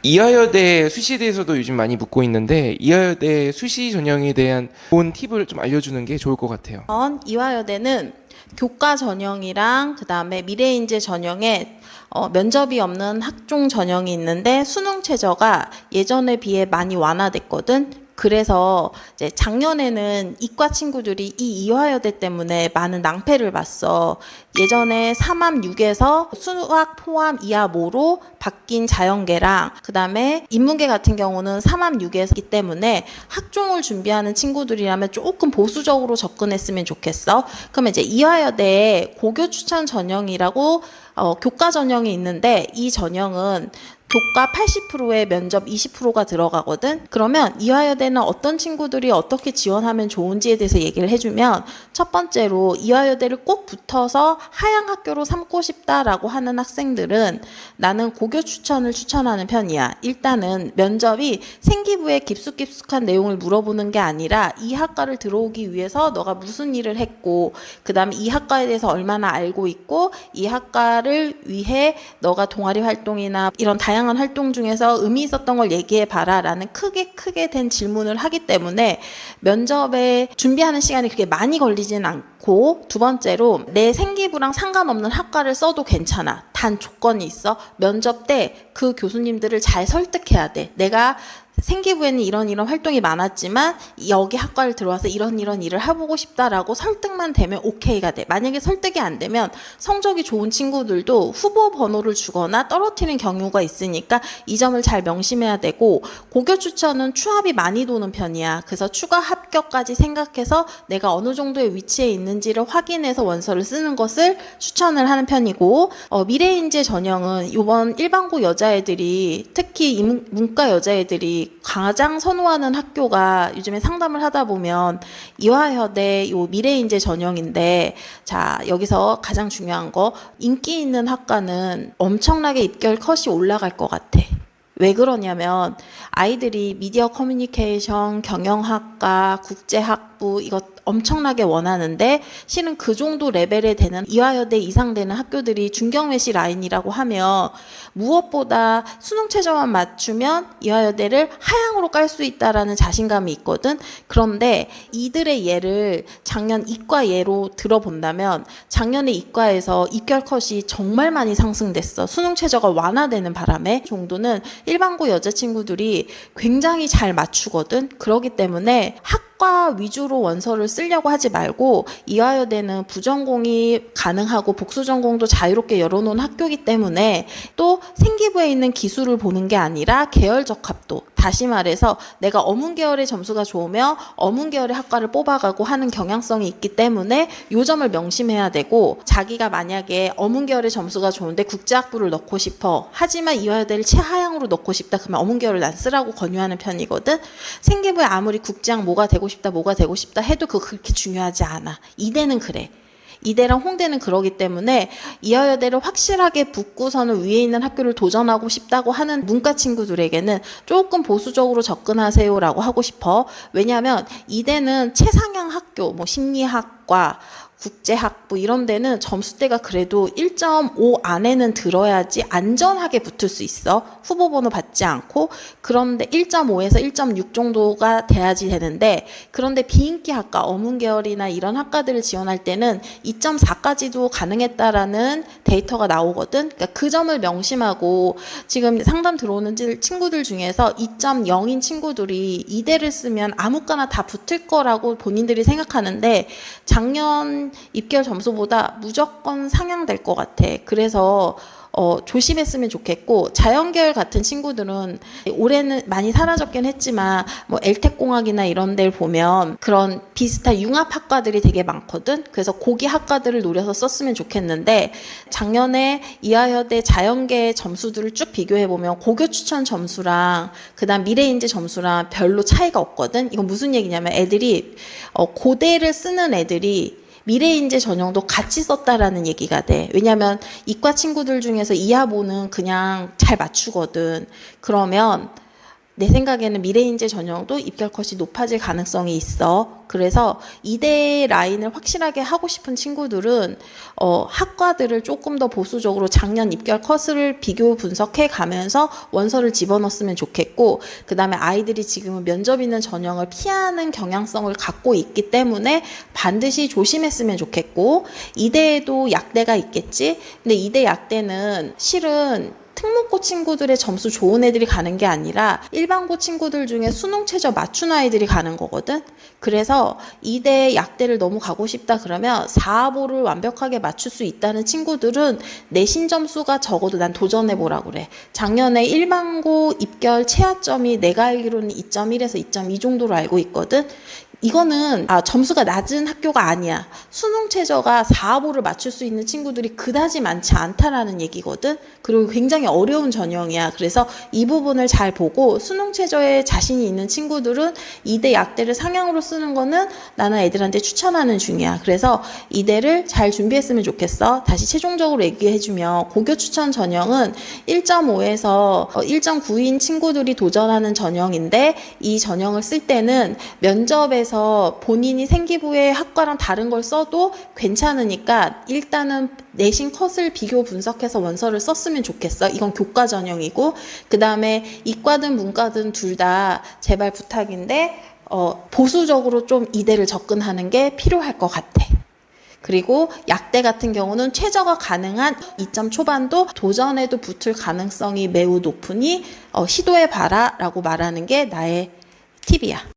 이화여대 수시에 대해서도 요즘 많이 묻고 있는데 이화여대 수시 전형에 대한 좋은 팁을 좀 알려주는 게 좋을 것 같아요. 이화여대는 교과 전형이랑 그다음에 미래인재 전형에 면접이 없는 학종 전형이 있는데 수능 최저가 예전에 비해 많이 완화됐거든. 그래서 이제 작년에는 이과 친구들이 이 이화여대 때문에 많은 낭패를 봤어. 예전에 3합 6에서 수학 포함 이하 모로 바뀐 자연계랑 그다음에 인문계 같은 경우는 3합 6에서기 때문에 학종을 준비하는 친구들이라면 조금 보수적으로 접근했으면 좋겠어. 그러면 이제 이화여대에 고교 추천 전형이라고 교과 전형이 있는데 이 전형은 교과 80%에 면접 20%가 들어가거든. 그러면 이화여대는 어떤 친구들이 어떻게 지원하면 좋은지에 대해서 얘기를 해주면 첫 번째로 이화여대를 꼭 붙어서 하향 학교로 삼고 싶다라고 하는 학생들은 나는 고교 추천을 추천하는 편이야. 일단은 면접이 생기부에 깊숙한 내용을 물어보는 게 아니라 이 학과를 들어오기 위해서 너가 무슨 일을 했고 그 다음에 이 학과에 대해서 얼마나 알고 있고 이 학과를 위해 너가 동아리 활동이나 이런 다양한 활동 중에서 의미 있었던 걸 얘기해 봐라 라는 크게 된 질문을 하기 때문에 면접에 준비하는 시간이 그렇게 많이 걸리진 않고, 두 번째로 내 생기부랑 상관없는 학과를 써도 괜찮아. 단 조건이 있어. 면접 때 그 교수님들을 잘 설득해야 돼. 내가 생기부에는 이런 활동이 많았지만 여기 학과를 들어와서 이런 일을 해보고 싶다라고 설득만 되면 오케이가 돼. 만약에 설득이 안 되면 성적이 좋은 친구들도 후보 번호를 주거나 떨어뜨리는 경우가 있으니까 이 점을 잘 명심해야 되고, 고교 추천은 추합이 많이 도는 편이야. 그래서 추가 합격까지 생각해서 내가 어느 정도의 위치에 있는지를 확인해서 원서를 쓰는 것을 추천을 하는 편이고, 미래인재 전형은 이번 일반고 여자애들이 특히 문과 여자애들이 가장 선호하는 학교가 요즘에 상담을 하다 보면 이화여대 요 미래인재 전형인데, 자 여기서 가장 중요한 거, 인기 있는 학과는 엄청나게 입결 컷이 올라갈 것 같아. 왜 그러냐면 아이들이 미디어 커뮤니케이션, 경영학과, 국제학부 이거 엄청나게 원하는데 실은 그 정도 레벨에 되는 이화여대 이상 되는 학교들이 중경외시 라인이라고 하면 무엇보다 수능 최저만 맞추면 이화여대를 하향으로 깔 수 있다라는 자신감이 있거든. 그런데 이들의 예를 작년 이과 예로 들어본다면 작년에 이과에서 입결 컷이 정말 많이 상승됐어. 수능 최저가 완화되는 바람에 정도는 일반고 여자친구들이 굉장히 잘 맞추거든. 그렇기 때문에 학과 위주로 원서를 쓰려고 하지 말고 이화여대는 부전공이 가능하고 복수전공도 자유롭게 열어놓은 학교이기 때문에 또 생기부에 있는 기술을 보는 게 아니라 계열 적합도, 다시 말해서 내가 어문 계열의 점수가 좋으면 어문 계열의 학과를 뽑아가고 하는 경향성이 있기 때문에 이 점을 명심해야 되고, 자기가 만약에 어문 계열의 점수가 좋은데 국제학부를 넣고 싶어 하지만 이화여대를 최하향으로 넣고 싶다 그러면 어문 계열을 난 쓰라고 권유하는 편이거든. 생기부에 아무리 국제학 뭐가 되고 싶다 해도 그거 그렇게 중요하지 않아. 이대는 그래. 이대랑 홍대는 그러기 때문에 이화여대를 확실하게 붙고서는 위에 있는 학교를 도전하고 싶다고 하는 문과 친구들에게는 조금 보수적으로 접근하세요라고 하고 싶어. 왜냐하면 이대는 최상향 학교, 뭐 심리학과, 국제학부 이런 데는 점수대가 그래도 1.5 안에는 들어야지 안전하게 붙을 수 있어. 후보 번호 받지 않고. 그런데 1.5에서 1.6 정도가 돼야지 되는데, 그런데 비인기 학과, 어문 계열이나 이런 학과들을 지원할 때는 2.4까지도 가능했다라는 데이터가 나오거든. 그러니까 그 점을 명심하고, 지금 상담 들어오는 친구들 중에서 2.0인 친구들이 이대를 쓰면 아무거나 다 붙을 거라고 본인들이 생각하는데 작년 입결 점수보다 무조건 상향될 것 같아. 그래서 조심했으면 좋겠고, 자연계열 같은 친구들은 올해는 많이 사라졌긴 했지만 뭐 엘텍공학이나 이런 데를 보면 그런 비슷한 융합학과들이 되게 많거든. 그래서 고기 학과들을 노려서 썼으면 좋겠는데, 작년에 이화여대 자연계 점수들을 쭉 비교해보면 고교 추천 점수랑 그 다음 미래인재 점수랑 별로 차이가 없거든. 이건 무슨 얘기냐면 애들이 고대를 쓰는 애들이 미래인재 전형도 같이 썼다라는 얘기가 돼. 왜냐하면 이과 친구들 중에서 이하보는 그냥 잘 맞추거든. 그러면 내 생각에는 미래인재 전형도 입결 컷이 높아질 가능성이 있어. 그래서 이대 라인을 확실하게 하고 싶은 친구들은 학과들을 조금 더 보수적으로 작년 입결 컷을 비교 분석해 가면서 원서를 집어넣었으면 좋겠고, 그 다음에 아이들이 지금은 면접 있는 전형을 피하는 경향성을 갖고 있기 때문에 반드시 조심했으면 좋겠고, 이대에도 약대가 있겠지. 근데 이대 약대는 실은 특목고 친구들의 점수 좋은 애들이 가는 게 아니라 일반고 친구들 중에 수능 최저 맞춘 아이들이 가는 거거든. 그래서 이대 약대를 너무 가고 싶다 그러면 4하보를 완벽하게 맞출 수 있다는 친구들은 내신 점수가 적어도 난 도전해보라 그래. 작년에 일반고 입결 최하점이 내가 알기로는 2.1에서 2.2 정도로 알고 있거든. 이거는 점수가 낮은 학교가 아니야. 수능 최저가 4하보를 맞출 수 있는 친구들이 그다지 많지 않다라는 얘기거든. 그리고 굉장히 어려운 전형이야. 그래서 이 부분을 잘 보고 수능 최저에 자신이 있는 친구들은 이대 약대를 상향으로 쓰는 거는 나는 애들한테 추천하는 중이야. 그래서 이대를 잘 준비했으면 좋겠어. 다시 최종적으로 얘기해주면 고교 추천 전형은 1.5에서 1.9인 친구들이 도전하는 전형인데, 이 전형을 쓸 때는 면접에서 본인이 생기부의 학과랑 다른 걸 써도 괜찮으니까 일단은 내신 컷을 비교 분석해서 원서를 썼으면 좋겠어. 이건 교과 전형이고, 그 다음에 이과든 문과든 둘 다 제발 부탁인데 보수적으로 좀 이대를 접근하는 게 필요할 것 같아. 그리고 약대 같은 경우는 최저가 가능한 2점 초반도 도전에도 붙을 가능성이 매우 높으니 시도해봐라 라고 말하는 게 나의 팁이야.